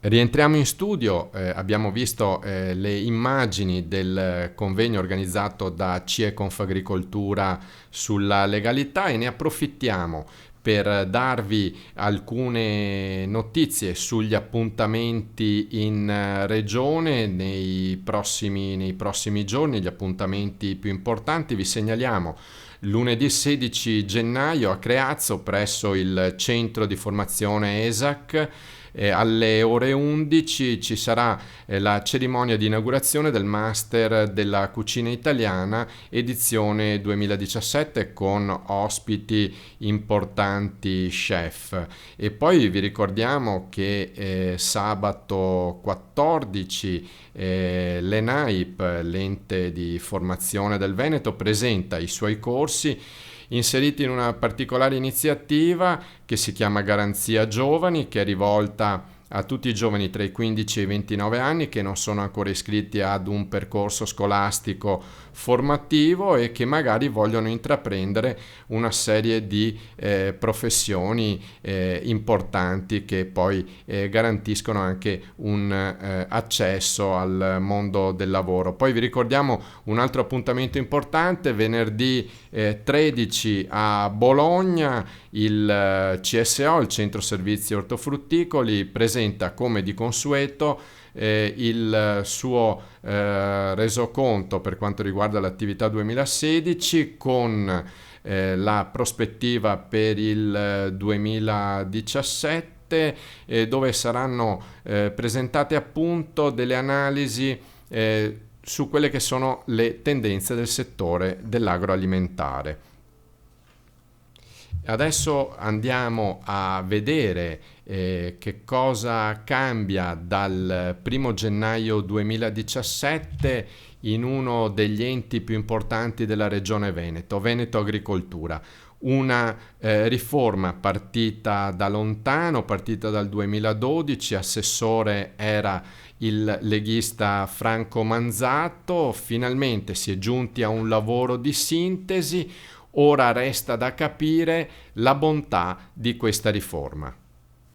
Rientriamo in studio, abbiamo visto le immagini del convegno organizzato da CIE Confagricoltura sulla legalità e ne approfittiamo per darvi alcune notizie sugli appuntamenti in regione nei prossimi giorni, gli appuntamenti più importanti. Vi segnaliamo lunedì 16 gennaio a Creazzo presso il centro di formazione ESAC. Alle ore 11 ci sarà la cerimonia di inaugurazione del Master della Cucina Italiana edizione 2017 con ospiti importanti chef. E poi vi ricordiamo che sabato 14 l'ENAIP, l'ente di formazione del Veneto, presenta i suoi corsi inseriti in una particolare iniziativa che si chiama Garanzia Giovani, che è rivolta a tutti i giovani tra i 15 e i 29 anni che non sono ancora iscritti ad un percorso scolastico formativo e che magari vogliono intraprendere una serie di professioni importanti che poi garantiscono anche un accesso al mondo del lavoro. Poi vi ricordiamo un altro appuntamento importante: venerdì 13 a Bologna il CSO, il Centro Servizi Ortofrutticoli, presenta come di consueto il suo resoconto per quanto riguarda l'attività 2016 con la prospettiva per il 2017 dove saranno presentate appunto delle analisi su quelle che sono le tendenze del settore dell'agroalimentare. Adesso andiamo a vedere che cosa cambia dal 1 gennaio 2017 in uno degli enti più importanti della regione Veneto, Veneto Agricoltura. Una riforma partita da lontano, partita dal 2012, assessore era il leghista Franco Manzato, finalmente si è giunti a un lavoro di sintesi. Ora resta da capire la bontà di questa riforma.